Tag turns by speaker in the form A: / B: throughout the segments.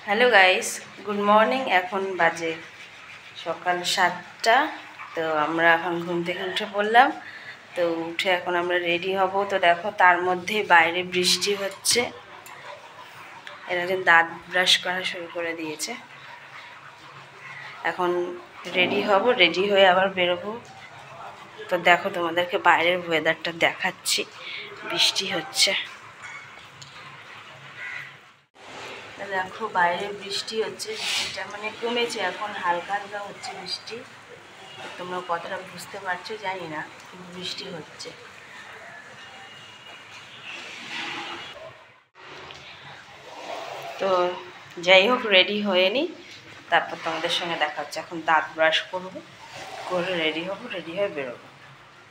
A: Hello guys, good morning. এখন বাজে সকাল 7টা। তো আমরা এখন ঘুম থেকে উঠে পড়লাম। তো উঠে এখন আমরা রেডি হব। তো দেখো তার মধ্যে বাইরে বৃষ্টি হচ্ছে। এরা যে দাঁত ব্রাশ করা শুরু করে দিয়েছে। এখন রেডি হব, রেডি হয়ে আবার বেরোবো। তো দেখো তোমাদেরকে বাইরের ওয়েদারটা দেখাচ্ছি। বৃষ্টি হচ্ছে, দেখো বাইরে বৃষ্টি হচ্ছে। বৃষ্টিটা মানে কমেছে, এখন হালকা হালকা হচ্ছে বৃষ্টি। তোমরা কতটা বুঝতে পারছো জানি না, কিন্তু বৃষ্টি হচ্ছে। তো যাই হোক, রেডি হয়ে নিই, তারপর তোমাদের সঙ্গে দেখা হচ্ছে। এখন দাঁত ব্রাশ করবো, করে রেডি হবো, রেডি হয়ে বেরোবো।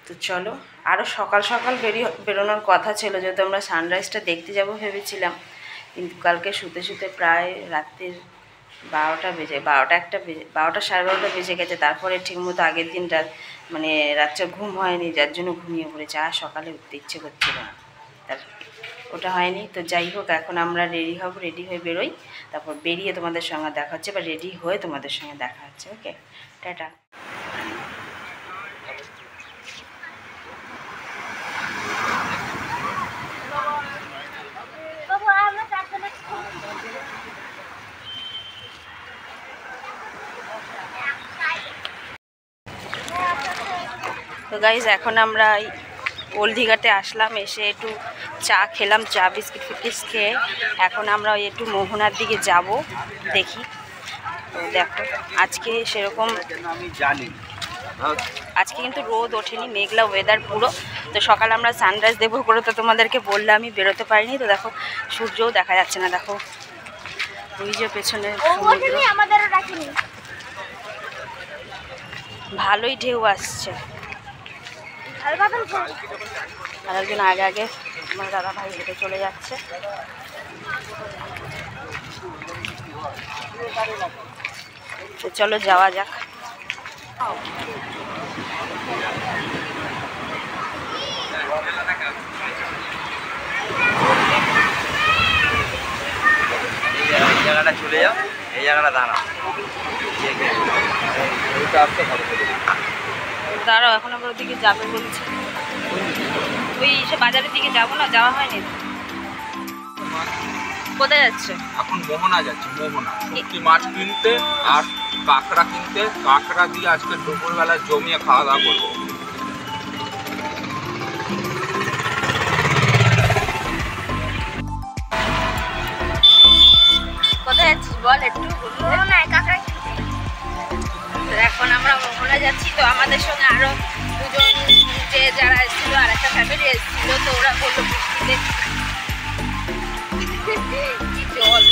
A: তো চলো, আরও সকাল সকাল বেরোনোর কথা ছিল, যেহেতু আমরা সানরাইজটা দেখতে যাব ভেবেছিলাম। কিন্তু কালকে শুতে শুতে প্রায় রাত্রির 12টা বেজে 12টা সাড়ে 12টা বেজে গেছে। তারপরে ঠিকমতো আগের দিন মানে রাত্রে ঘুম হয়নি, যার জন্য ঘুমিয়ে পড়েছে। আর সকালে উঠতে ইচ্ছে করছিল না, তার ওটা হয়নি। তো যাই হোক, এখন আমরা রেডি হব, রেডি হয়ে বেরোই। তারপর বেরিয়ে তোমাদের সঙ্গে দেখা হচ্ছে, বা রেডি হয়ে তোমাদের সঙ্গে দেখা হচ্ছে। ওকে, টাটা। তো গাইজ, এখন আমরা ওলদিঘাটে আসলাম, এসে একটু চা খেলাম, চা বিস্কিট ফিস্কিট খেয়ে এখন আমরা একটু মোহনার দিকে যাব, দেখি। তো দেখো আজকে সেরকম আজকে কিন্তু রোদ ওঠেনি, মেঘলা ওয়েদার পুরো। তো সকালে আমরা সানরাইজ দেখবো করে তো তোমাদেরকে বললাম, আমি বেরোতে পারিনি। তো দেখো সূর্যও দেখা যাচ্ছে না, দেখো ওই যে পেছনে ভালোই ঢেউ আসছে। আর একজন আগে আগে আমার দাদা ভাই হেঁটে চলে যাচ্ছে। তো চলো যাওয়া যাক।
B: এই জায়গাটা চলে যাও, এই জায়গাটা দাঁড়াও।
A: দাঁড়াও, এখন আবার ওদিকে যাবে বলছে। ওই সে বাজারের দিকে যাবো না, যাওয়া হয়নি। কোথায় যাচ্ছে?
B: এখন মোহনা যাচ্ছে, মোহনা শুটকি মাছ কিনতে আর কাঁকড়া কিনতে। কাঁকড়া দিয়ে আজকে দুপুরবেলা জমিয়ে খাওয়া দাওয়া করবো।
A: কোথায় যাচ্ছিস বল একটু। এখন আমরা মোহনা যাচ্ছি। তো আমাদের সঙ্গে আরো দুজন যে যারা এসেছিল, আর একটা ফ্যামিলি এসেছিল। তো ওরা বললো বৃষ্টিতে কি জল।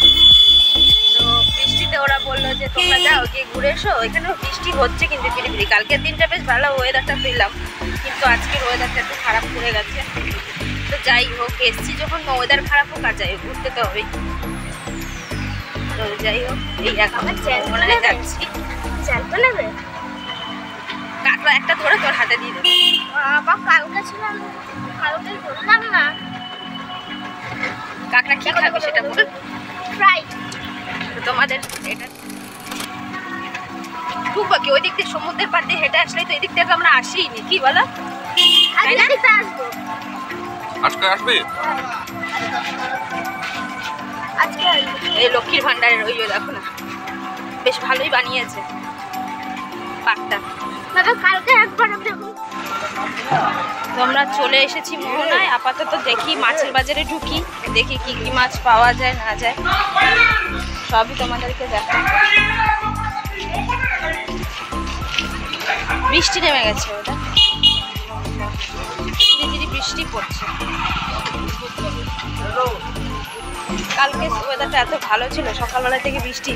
A: তো বৃষ্টিতে ওরা বললো যে তোমরা যাও, গিয়ে ঘুরে এসো। এখানেও বৃষ্টি হচ্ছে কিন্তু ফিরি। কালকের দিনটা বেশ ভালো ওয়েদারটা পেলাম, কিন্তু আজকের ওয়েদারটা একটু খারাপ করে গেছে। তো যাই হোক, এসছি যখন ওয়েদার খারাপ হোক, আর যাই হোক ঘুরতে তো হবেই। তো যাই হোক, এই এখন মোহনায় যাচ্ছি। কাঁকড়া একটা ধরে তোর হাতে দিয়ে দেবো। কালকে ছিলাম, কালকে ধরলাম না। কাঁকড়া কি খাবে সেটা বল। ফ্রাই। তোমাদের এটা খুব বাকি ওই দিক থেকে সমুদ্রের পাড় দিয়ে হেঁটে আসলে, তো এই দিক থেকে আমরা আসিনি, কি বলো?
B: আজকে আসবে,
A: আজকে এই লক্ষ্মীর ভান্ডারের ওই দেখো না, বেশ ভালোই বানিয়েছে পার্কটা। কালকে একবার তো আমরা চলে এসেছি মোহনায়। আপাতত দেখি মাছের বাজারে ঢুকি, দেখি কি কি মাছ পাওয়া যায় না যায়, সবই তোমাদেরকে দেখা। বৃষ্টি নেমে গেছে, ওটা ধীরে ধীরে বৃষ্টি পড়ছে। কালকে ওয়েদারটা এত ভালো ছিল, সকালবেলা থেকে বৃষ্টি।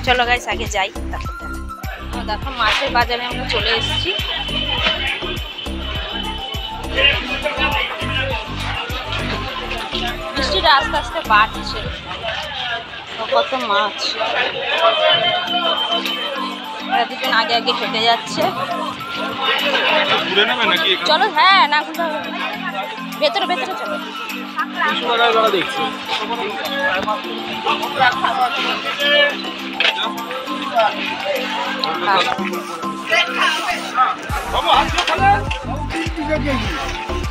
A: চলো গাইস, আগে যাই, তারপর দেখো মাছের বাজারে আমরা চলে এসেছি। বৃষ্টিটা আস্তে আস্তে বাড়ছে, কত মাছ। দুজন আগে আগে হেঁটে যাচ্ছে। চলো, হ্যাঁ না ঘুরতে হবে। ভেতরে ভেতরে চলো।
B: দেখছি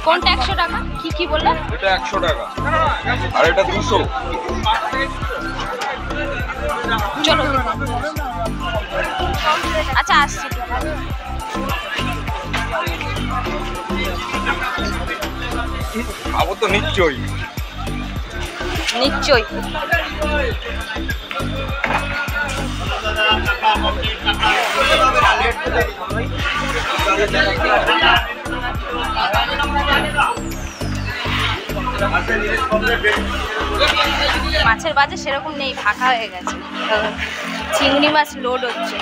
A: কোনটা 100 টাকা? কি বললে?
B: এটা 100 টাকা আর এটা 200।
A: চলো আচ্ছা আসছি।
B: খাবো তো নিশ্চয়ই।
A: নিশ্চয়ই। মাছের বাজার সেরকম নেই, ফাঁকা হয়ে গেছে। চিংড়ি মাছ লোড হচ্ছে।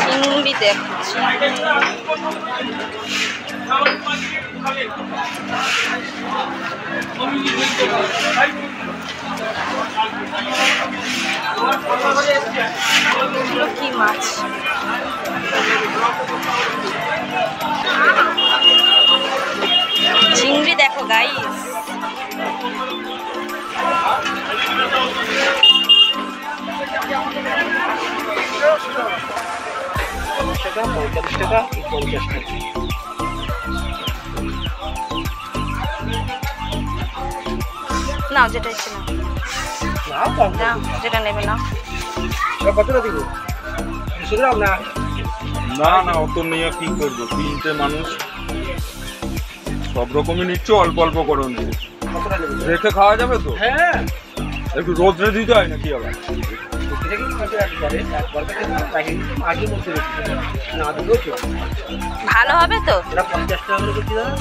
A: চিংড়ি দেখছি। কি মাছ? চিংড়ি দেখো গাইস।
C: টাকা 45 টাকা 50 টাকা।
A: নাও যেটা ইচ্ছে নাও, যেটা নেবে নাও।
C: কতটা দিব? 200 গ্রাম না?
B: না না অত নিয়ে কি করবো, 3টে মানুষ, সব রকমই নিচ্ছ, অল্প অল্প করে নিয়ে
C: কতটা নেব?
B: রেখে খাওয়া যাবে তো?
C: হ্যাঁ
B: একটু রোদ্রে দিতে হয় নাকি আবার?
A: ভালো হবে তো?
C: 50 টাকা করে করছি দাদা।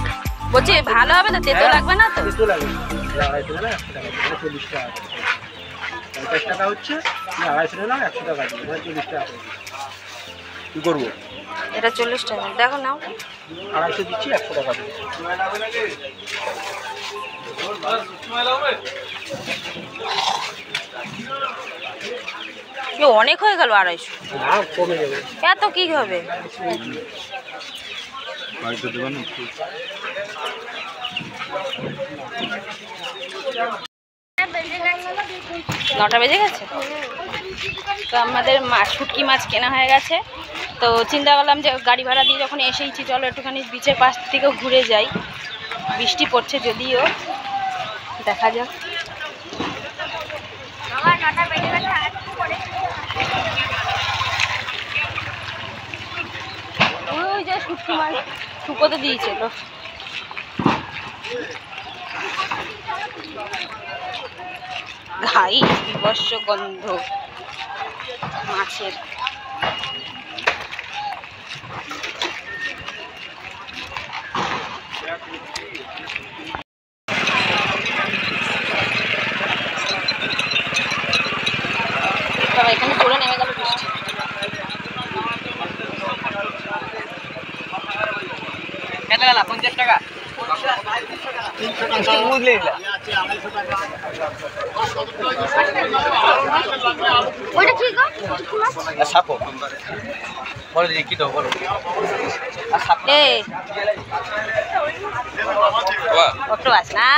A: বলছি ভালো হবে তো? তেতো লাগবে না তো?
C: তেতো লাগবে 250 টাকা 100 টাকা 40 টাকা। 50 টাকা হচ্ছে 250 টাকা 100 টাকা দিবে 40 টাকা।
B: কি করবো?
A: এটা 40 টাকা দেখো নাও।
C: 250 দিচ্ছি 100 টাকা দিবে।
A: অনেক হয়ে গেল 250।
C: না কমে যাবে।
A: এত কি হবে?
B: বাড়িতে দেবেন?
A: 9টা বেজে গেছে। তো আমাদের শুটকি মাছ কেনা হয়ে গেছে। তো চিন্তা করলাম যে গাড়ি ভাড়া দিয়ে যখন এসেইছি চলো একটুখানি বিচের পাশ থেকেও ঘুরে যাই। বৃষ্টি পড়ছে যদিও, দেখা যাক। ওই যে শুটকি মাছ শুকোতে দিয়েছে তো। ঘাই বিভৎস গন্ধ মাছের। এখানে পড়ে নেমে গেল বৃষ্টি।
C: কত গেল? 50 টাকা। বুঝলে
A: ওইটা কি গো?
C: সাপো বলো দিদি কি দাও বলো।
A: এ অটো আস না।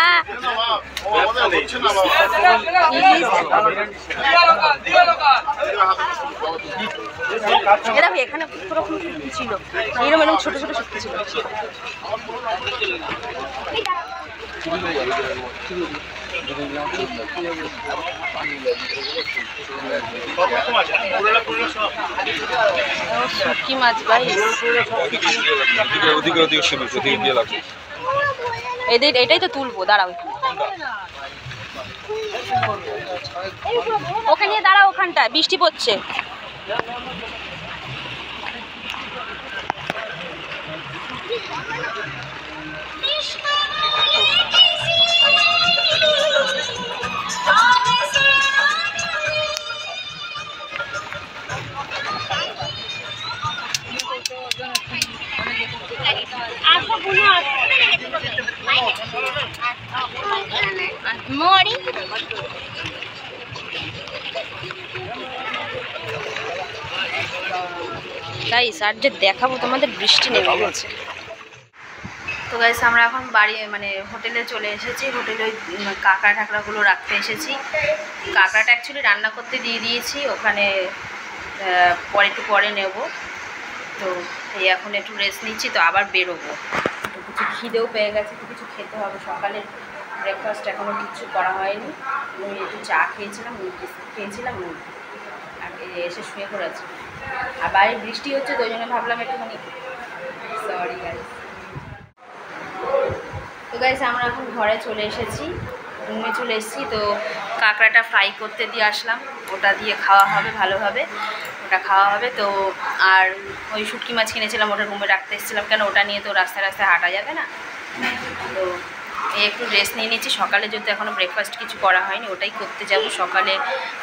A: এরকম এখানে পুরোপুরি শুটকি ছিল, এরকম এরকম ছোট ছোট শুটকি ছিল। শুটকি মাছ ভাই, এটাই তো তুলবো, দাঁড়াও ওকে নিয়ে দাঁড়াও, ওখানটা বৃষ্টি পড়ছে। মরি গাইস, আর যে দেখাবো তোমাদের বৃষ্টি নেমে গেছে। তো গাইস আমরা এখন বাড়ি মানে হোটেলে চলে এসেছি। হোটেলে ওই কাঁকড়া ঠাকড়াগুলো রাখতে এসেছি। কাঁকড়াটা অ্যাকচুয়ালি রান্না করতে দিয়ে দিয়েছি, ওখানে একটু পরে নেব। তো এই এখন একটু রেস্ট নিচ্ছি, তো আবার বেরোবো। তো কিছু খিদেও পেয়ে গেছে, তো কিছু খেতে হবে। সকালে ব্রেকফাস্ট এখনও কিছু করা হয়নি। আমি একটু চা খেয়েছিলাম, খেয়েছিলাম, আর এসে শুয়ে পড়েছি। আর বাইরে বৃষ্টি হচ্ছে, তো ওই জন্য ভাবলাম একটুখানি সরি গাইস। তো গাইস আমরা এখন ঘরে চলে এসেছি, রুমে চলে এসেছি। তো কাঁকড়াটা ফ্রাই করতে দিয়ে আসলাম, ওটা দিয়ে খাওয়া হবে ভালোভাবে, ওটা খাওয়া হবে। তো আর ওই শুটকি মাছ কিনেছিলাম, ওটা রুমে রাখতে এসেছিলাম, কেন ওটা নিয়ে তো রাস্তায় রাস্তায় হাঁটা যাবে না। তো এই একটু রেস্ট নিয়ে নিচ্ছি। সকালে যেহেতু এখনও ব্রেকফাস্ট কিছু করা হয়নি, ওটাই করতে যাব। সকালে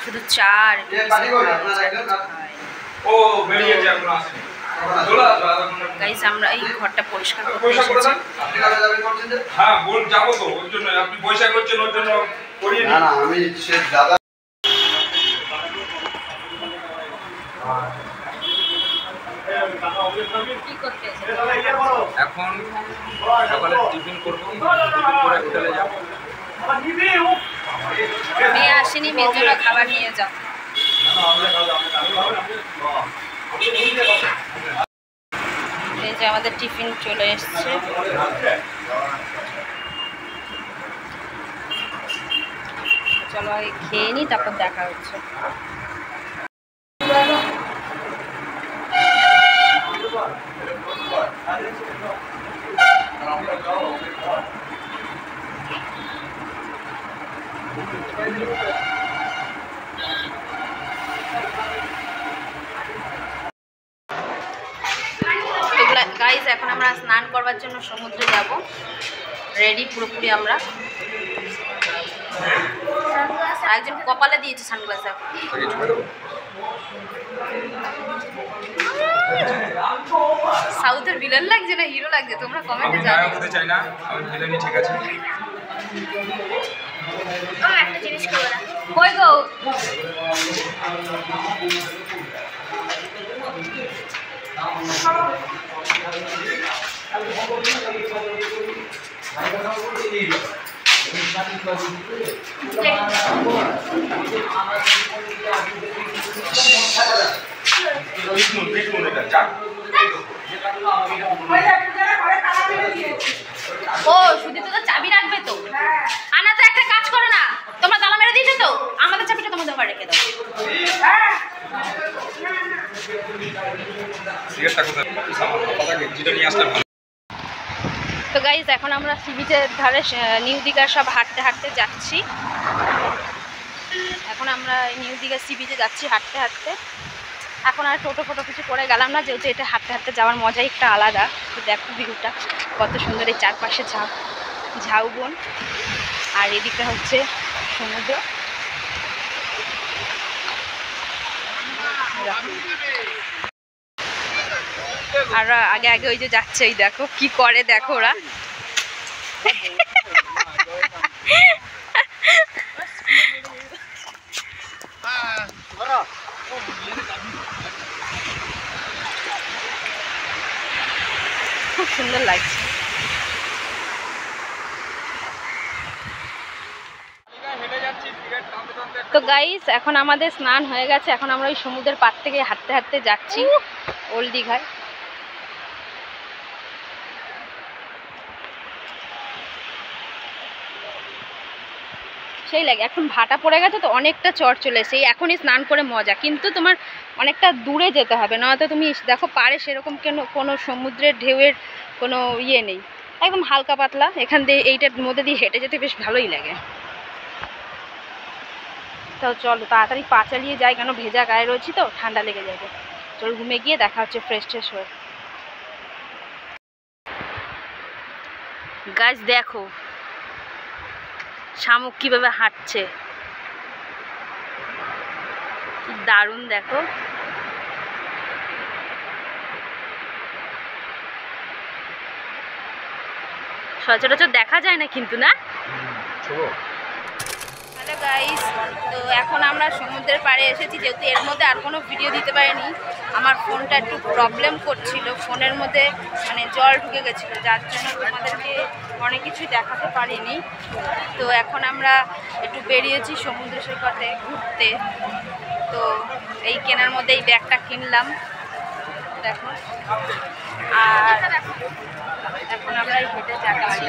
A: শুধু চা আর একটু গাইস আমরা এই ঘরটা পরিষ্কার করতে এসেছি।
B: হ্যাঁ বল যাবো তো, ওর জন্য আপনি পয়সা করছেন, ওর জন্য করিয়ে না আমি সে দাদা। এখন সকালে টিফিন করবো, টিফিন করে হোটেলে যাবো।
A: মেয়ে আসেনি, মেয়ের জন্য খাবার নিয়ে যাও। এই যে আমাদের টিফিন চলে এসছে। চলো আগে খেয়ে নিই, তারপর দেখা হচ্ছে। গাইজ এখন আমরা স্নান করবার জন্য সমুদ্রে যাব, রেডি পুরোপুরি আমরা। একজন কপালে দিয়েছে সানগ্লাস। সাউথের ভিলেন লাগছে না হিরো লাগছে, তোমরা কমেন্টে জানাও।
B: আমি চাই না, আমি ভিলেনই ঠিক আছে।
A: একটা জিনিস করব না, কই গো ও শুধু তো চাবি রাখবে তো, আনা তো একটা কাজ করো না, তোমরা তালা মেরে দিয়েছো তো, আমাদের চাবিটা তোমাদের ঘরে রেখে দাও। তো গাইজ এখন আমরা সি বিচের ধারে নিউ দীঘা সব হাঁটতে হাঁটতে যাচ্ছি। এখন আমরা নিউ দীঘা সি বিচে যাচ্ছি হাঁটতে হাঁটতে। এখন আর টোটো ফোটো কিছু করে গেলাম না, যেহেতু এটা হাঁটতে হাঁটতে যাওয়ার মজাই একটা আলাদা। তো দেখো ভিউটা কত সুন্দর, এই চারপাশে ঝাউবন, আর এদিকটা হচ্ছে সমুদ্র। আর আগে আগে ওই যে যাচ্ছে, ওই দেখো কি করে, দেখো ওরা। খুব সুন্দর লাগছে। তো গাইস এখন আমাদের স্নান হয়ে গেছে, এখন আমরা ওই সমুদ্রের পাড় থেকে হাঁটতে হাঁটতে যাচ্ছি ওল্ড দীঘায়। সেই লাগে, এখন ভাটা পড়ে গেছে তো অনেকটা চড় চলে এসে, এখনই স্নান করে মজা, কিন্তু তোমার অনেকটা দূরে যেতে হবে, নয়তো তুমি দেখো পাড়ে সেরকম কোনো সমুদ্রের ঢেউয়ের কোনো ইয়ে নেই, একদম হালকা পাতলা। এখান দিয়ে এইটার মধ্যে দিয়ে হেঁটে যেতে বেশ ভালোই লাগে। তো চলো তাড়াতাড়ি পা চালিয়ে যাই, কেন ভেজা গায়ে রয়েছি তো ঠান্ডা লেগে যাবে। চলো রুমে গিয়ে দেখা হচ্ছে ফ্রেশ ট্রেশ হয়ে। গাছ দেখো শামুক কিভাবে হাঁটছে, কি দারুণ দেখো। সচরাচর দেখা যায় না কিন্তু, না? হ্যালো গাইস, তো এখন আমরা সমুদ্রের পাড়ে এসেছি। যেহেতু এর মধ্যে আর কোনো ভিডিও দিতে পারিনি, আমার ফোনটা একটু প্রবলেম করছিল, ফোনের মধ্যে মানে জল ঢুকে গেছিলো, যার জন্য তোমাদেরকে অনেক কিছুই দেখাতে পারিনি। তো এখন আমরা একটু বেরিয়েছি সমুদ্র সৈকতে ঘুরতে। তো এই কেনার মধ্যে এই ব্যাগটা কিনলাম, দেখো। আর এখন আমরা হেঁটে যাচ্ছি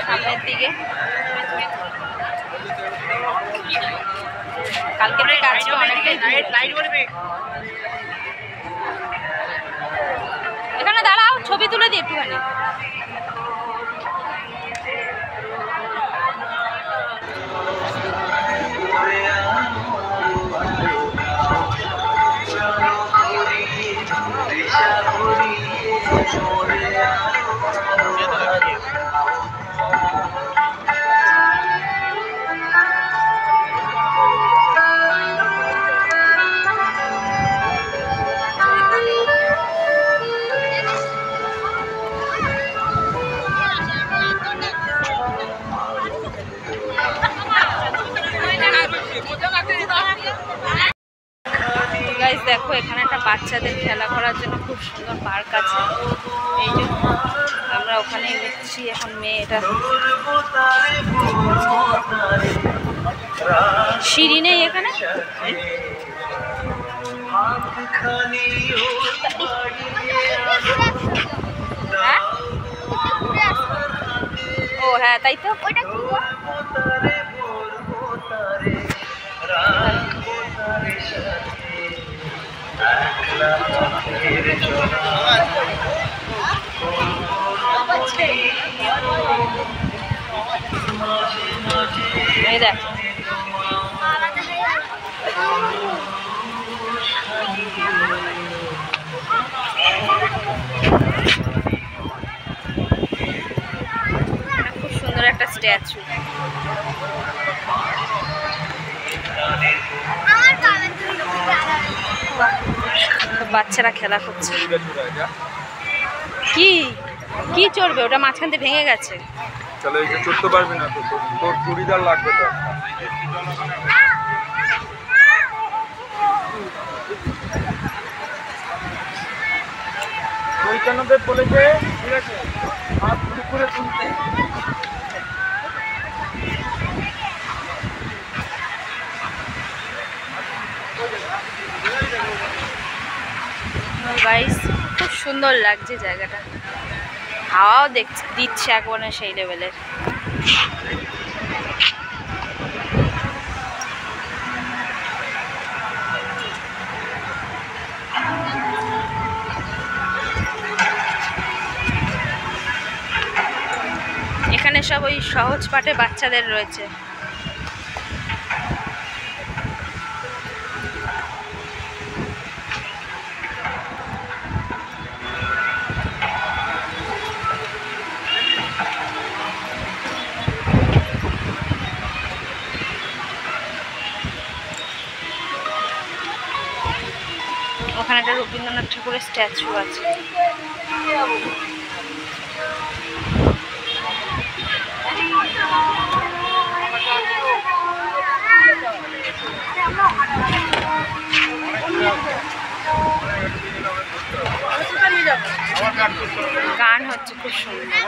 A: সামনের দিকে। কালকে থেকে আজকে অনেকটাই এখানে দাঁড়াও, ছবি তুলে দিই একটুখানি। গাইস দেখো, এখানে একটা বাচ্চাদের খেলা করার জন্য খুব সুন্দর পার্ক আছে। এই যে আমরা ওখানে দেখছি এখন মেয়েটা, সিঁড়ি নেই এখানে। হ্যাঁ, ও হ্যাঁ, তাই তো। এই দেখ, খুব সুন্দর একটা স্ট্যাচু। বাচ্চারা খেলা করছে। কি কি চড়বে ওটা? মাঝখান থেকে ভেঙে গেছে।
B: চলো, এই যে চড়তে পারবি না তো, তোর চুড়িদার লাগবে তো। ওইখানদের বলেছে, ঠিক আছে, হাত করে তুলতে।
A: গাইস খুব সুন্দর লাগছে জায়গাটা, হাওয়াও দিচ্ছে একবারে সেই লেভেলের। এখানে সব ওই সহজ পাঠে বাচ্চাদের রয়েছে। ওখানে একটা রবীন্দ্রনাথ ঠাকুরের স্ট্যাচু আছে। গান হচ্ছে খুব সুন্দর।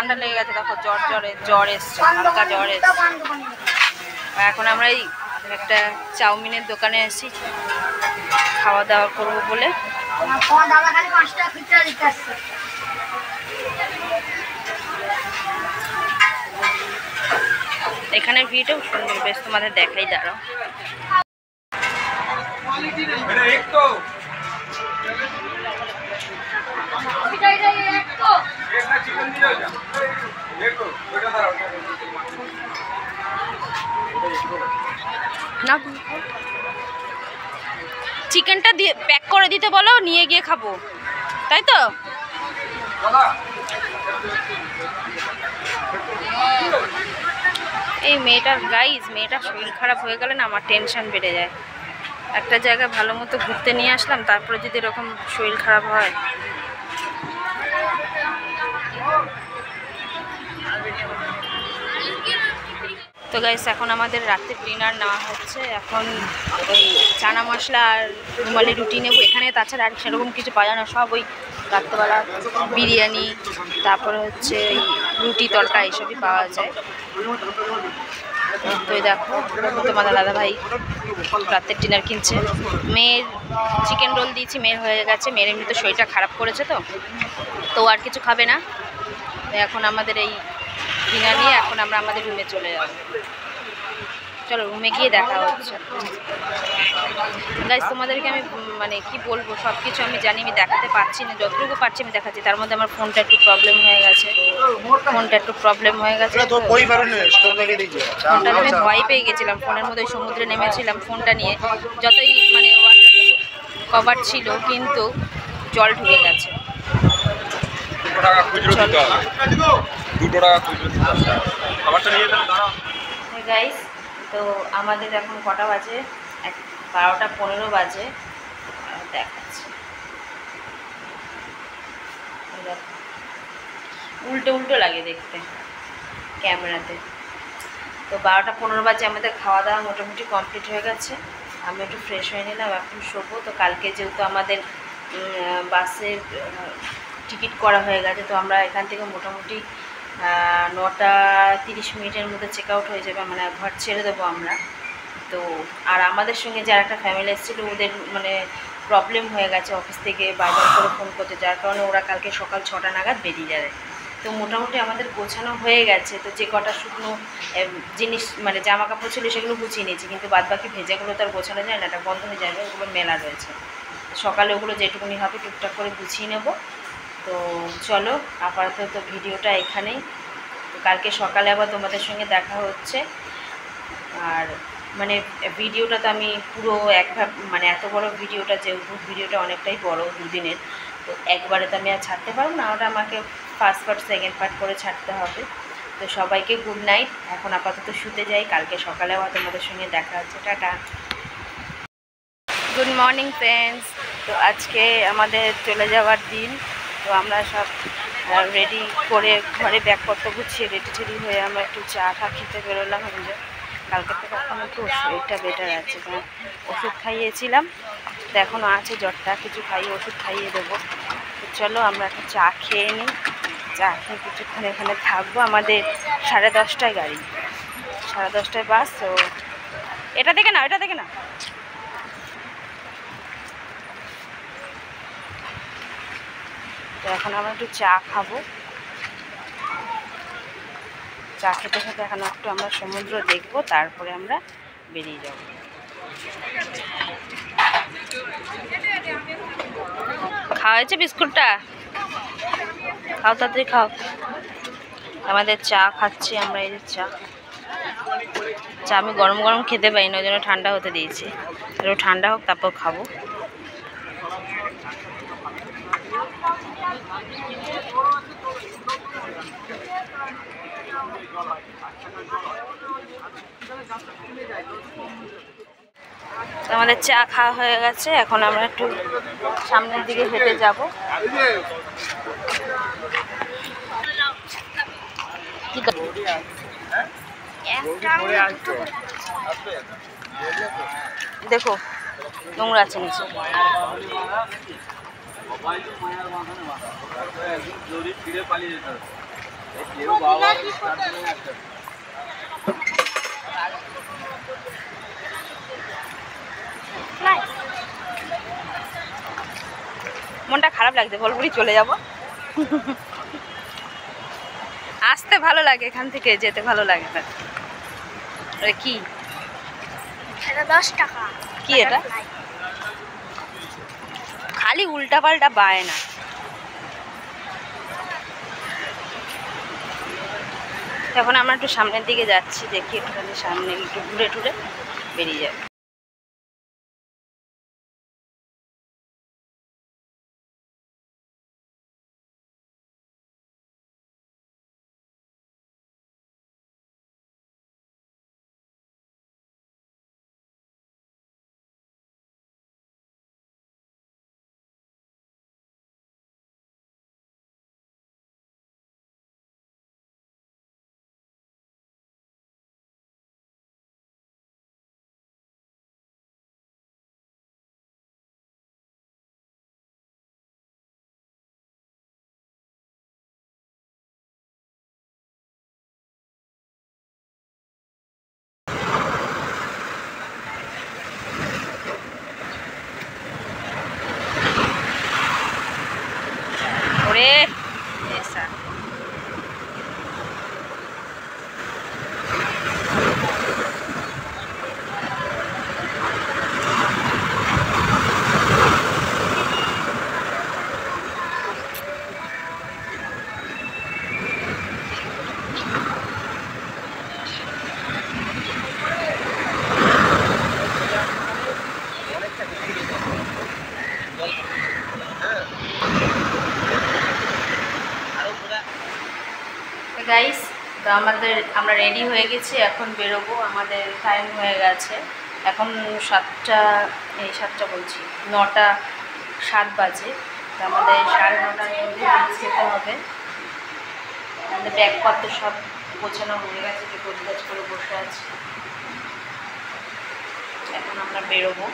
A: ঠান্ডা লেগে গেছে, দেখো জ্বর এসছে, হালকা জ্বর এসছে। এখন আমরা এই একটা চাউমিনের দোকানে এসেছি খাওয়া দাওয়া করবো বলে। এখানে ভিডিও সুন্দর, বেশ তোমাদের দেখাই, দাঁড়াও। না চিকেনটা দিয়ে প্যাক করে দিতে বলো, নিয়ে গিয়ে খাবো, তাই তো? এই মেয়েটার মেয়েটার শরীর খারাপ হয়ে গেলে না আমার টেনশন বেড়ে যায়। একটা জায়গায় ভালো মতো ঘুরতে নিয়ে আসলাম, তারপরে যদি এরকম শরীর খারাপ হয়। তো গাইস এখন আমাদের রাতের ডিনার নেওয়া হচ্ছে। এখন ওই চানা মশলা আর রুমালি রুটি নেবো এখানে, তাছাড়া আর সেরকম কিছু পাওয়া যায় না। সব ওই রাত্রেবেলা বিরিয়ানি, তারপরে হচ্ছে রুটি তড়কা এসবই পাওয়া যায়। তো দেখো তোমাদের দাদা ভাই রাতের ডিনার কিনছে। মেয়ের চিকেন রোল দিয়েছি, মেয়ের হয়ে গেছে। মেয়ের এমনি তো শরীরটা খারাপ করেছে, তো আর কিছু খাবে না। এখন আমাদের এই ডিনার নিয়ে এখন আমরা আমাদের রুমে চলে যাব। চলো রুমে গিয়ে দেখা হচ্ছে। গাইস তোমাদেরকে আমি মানে কি বলবো, সব কিছু আমি জানি, আমি দেখাতে পারছি না, যতটুকু পারছি আমি দেখাচ্ছি। তার মধ্যে আমার ফোনটা একটু প্রবলেম হয়ে গেছে, ফোনটা আমি ভয় পেয়ে গেছিলাম। ফোনের মধ্যে সমুদ্রে নেমেছিলাম ফোনটা নিয়ে, যতই মানে ওয়াটার কভার ছিল কিন্তু জল ঢুকে গেছে। গাইস তো আমাদের এখন কটা বাজে, 12টা 15 বাজে। দেখাচ্ছি উল্টো উল্টো লাগে দেখতে ক্যামেরাতে। তো 12টা 15 বাজে, আমাদের খাওয়া দাওয়া মোটামুটি কমপ্লিট হয়ে গেছে। আমি একটু ফ্রেশ হয়ে নিলাম, এখন শোবো। তো কালকে যেহেতু আমাদের বাসের টিকিট করা হয়ে গেছে, তো আমরা এখান থেকে মোটামুটি 9টা 30 মিনিটের মধ্যে চেক আউট হয়ে যাবে, মানে ঘর ছেড়ে দেবো আমরা। তো আর আমাদের সঙ্গে যারা একটা ফ্যামিলি এসেছিলো, ওদের মানে প্রবলেম হয়ে গেছে, অফিস থেকে বারবার করে ফোন করতে, যার কারণে ওরা কালকে সকাল 6টা নাগাদ বেরিয়ে যাবে। তো মোটামুটি আমাদের গোছানো হয়ে গেছে। তো যে কটা শুকনো জিনিস মানে জামা কাপড় ছিল সেগুলো গুছিয়ে নিয়েছি, কিন্তু বাদবাকি ভেজাগুলো তো আর গোছানো যায় না, এটা বন্ধ হয়ে যাবে, ওগুলো মেলা রয়েছে। সকালে ওগুলো যেটুকুনি হবে টুকটাক করে গুছিয়ে নেব। তো চলো আপাতত ভিডিওটা এখানেই। তো কালকে সকালে আবার তোমাদের সঙ্গে দেখা হচ্ছে। আর মানে ভিডিওটা তো আমি পুরো মানে এত বড় ভিডিওটা, যেহেতু ভিডিওটা অনেকটাই বড়, দুদিনের, তো একবারে তো আমি আর ছাড়তে পারবো না, ওটা আমাকে ফার্স্ট পার্ট সেকেন্ড পার্ট করে ছাড়তে হবে। তো সবাইকে গুড নাইট, এখন আপাতত শুতে যাই, কালকে সকালে আবার তোমাদের সঙ্গে দেখা হচ্ছে। Tata, good morning friends. তো আজকে আমাদের চলে যাওয়ার দিন। তো আমরা সব রেডি করে ঘরে ব্যাগপত্র গুছিয়ে রেডি টেডি হয়ে আমরা একটু চা খেতে বেরোলাম। কালকে থেকে এখন একটু শরীরটা বেটার আছে, কারণ ওষুধ খাইয়েছিলাম, তো এখনও আছে জ্বরটা, কিছু খাইয়ে ওষুধ খাইয়ে দেবো। তো চলো আমরা একটু চা খেয়ে নিই, চা খেয়ে কিছুক্ষণ এখানে থাকবো। আমাদের 10:30টায় গাড়ি, 10:30টায় বাস। তো এটা দেখে না, এটা দেখে না। তো এখন আমরা একটু চা খাবো, চা খেতে খেতে এখন একটু আমরা সমুদ্র দেখবো, তারপরে আমরা বেরিয়ে যাব। খাওয়া হয়েছে বিস্কুটটা, খাও তাড়াতাড়ি খাও। আমাদের চা খাচ্ছি আমরা, এই যে চা আমি গরম গরম খেতে পারি না, ওই জন্য ঠান্ডা হতে দিয়েছি। একটু ঠান্ডা হোক তারপর খাবো। আমাদের চা খাওয়া হয়ে গেছে, এখন আমরা একটু সামনের দিকে হেঁটে যাব। দেখো নোংরা আছে নিচে। মনটা খারাপ লাগছে, বলবুড়ি চলে যাব। আসতে ভালো লাগে, এখান থেকে যেতে ভালো লাগে না। কি
D: 10 টাকা?
A: কি এটা? খালি উল্টা পাল্টা বায় না। এখন আমরা একটু সামনের দিকে যাচ্ছি, দেখি একটুখানি সামনে একটু ঘুরে টুরে বেরিয়ে যাবে। ওরে এসা গাইস, তো আমরা রেডি হয়ে গেছি, এখন বেরোবো। আমাদের টাইম হয়ে গেছে, এখন 7টা বলছি 9:07 বাজে। তো আমাদের 9:30টার মধ্যে যেতে হবে। আমাদের ব্যাগপত্র সব গোছানো হয়ে গেছে, যে গোছগাছ করে বসে আছি। এখন আমরা বেরোবো।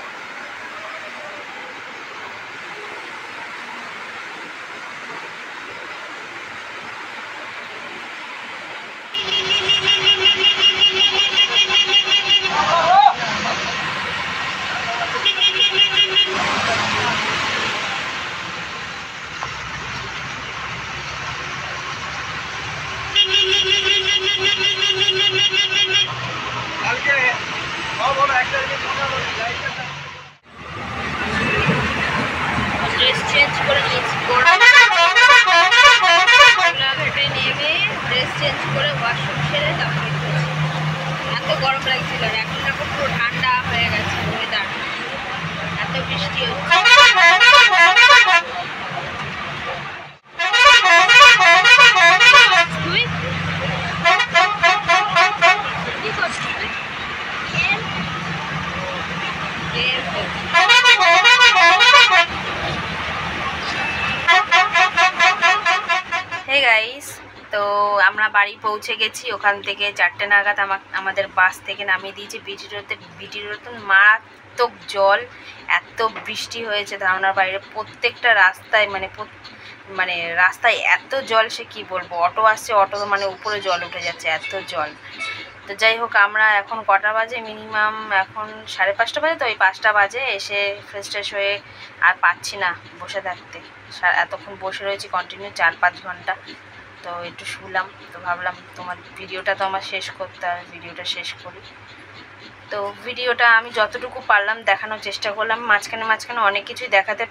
A: ড্রেস চেঞ্জ করে নিয়েছি, ঘাটে নেমে ড্রেস চেঞ্জ করে ওয়াশরুম সেরে তারপরে খেয়েছি। এত গরম লাগছিল, আর এখন দেখো পুরো ঠান্ডা হয়ে গেছে ওয়েদার, এত বৃষ্টি হচ্ছে। তুই কি করছিস? হে গাইস, তো আমরা বাড়ি পৌঁছে গেছি। ওখান থেকে 4টে নাগাদ আমাদের বাস থেকে নামিয়ে দিয়েছে বিটি রোডে মারাত্মক জল, এত বৃষ্টি হয়েছে ধারণার বাইরে। প্রত্যেকটা রাস্তায় মানে রাস্তায় এত জল, সে কি বলবো। অটো আসছে, অটো মানে উপরে জল উঠে যাচ্ছে, এত জল। তো যাই হোক, আমরা এখন কটা বাজে, মিনিমাম এখন 5:30 বাজে। তো ওই 5টা বাজে এসে ফ্রেশ হয়ে আর পাচ্ছি না বসে থাকতে। এতক্ষণ বসে রয়েছি কন্টিনিউ 4-5 ঘন্টা। তো একটু শুলাম, তো ভাবলাম তোমার ভিডিওটা তো আমার শেষ করতে হবে, ভিডিওটা শেষ করি। তো ভিডিওটা আমি যতটুকু পারলাম দেখানোর চেষ্টা করলাম। মাঝখানে অনেক কিছুই দেখাতে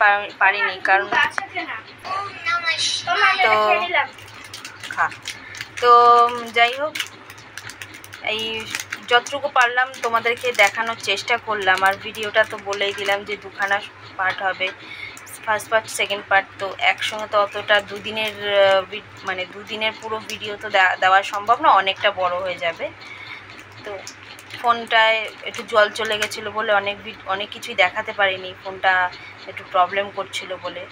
A: পারিনি, কারণ তো যাই হোক, এই যতটুকু পারলাম তোমাদেরকে দেখানোর চেষ্টা করলাম। আর ভিডিওটা তো বলেই দিলাম যে 2খানা পার্ট হবে, ফার্স্ট পার্ট সেকেন্ড পার্ট। তো একসঙ্গে তো অতটা দুদিনের পুরো ভিডিও তো দেওয়া সম্ভব না, অনেকটা বড় হয়ে যাবে। তো ফোনটায় একটু জল চলে গেছিলো বলে অনেক কিছুই দেখাতে পারিনি, ফোনটা একটু প্রবলেম করছিল বলে।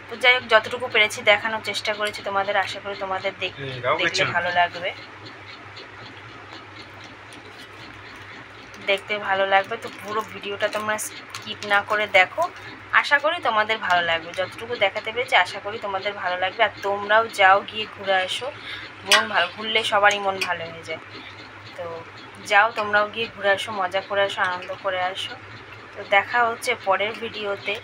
A: তো যাই হোক, যতটুকু পেরেছি দেখানোর চেষ্টা করেছি তোমাদের। আশা করি তোমাদের দেখলে ভালো লাগবে। দেখতে ভালো লাগবে। তো পুরো ভিডিওটা তোমরা স্কিপ না করে দেখো, আশা করি তোমাদের ভালো লাগবে। যতটুকু দেখাতে পেরেছি আশা করি তোমাদের ভালো লাগবে। আর তোমরাও যাও, গিয়ে ঘুরে আসো, মন ভালো, ঘুরলে সবারই মন ভালো হয়ে যায়। তো যাও তোমরাও গিয়ে ঘুরে আসো, মজা করে আসো, আনন্দ করে আসো। তো দেখা হচ্ছে পরের ভিডিওতে।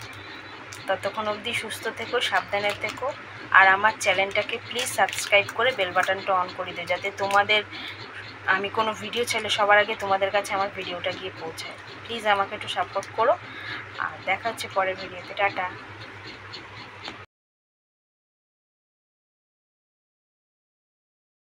A: ততক্ষণ অবধি সুস্থ থেকো, সাবধানে থেকো। আর আমার চ্যানেলটাকে প্লিজ সাবস্ক্রাইব করে বেল বাটনটা অন করে দিও, যাতে তোমাদের আমি কোনো ভিডিও চাইলে সবার আগে তোমাদের কাছে আমার ভিডিওটা গিয়ে পৌঁছায়। প্লিজ আমাকে একটু সাপোর্ট করো। আর দেখা হচ্ছে পরের ভিডিওতে। টাটা।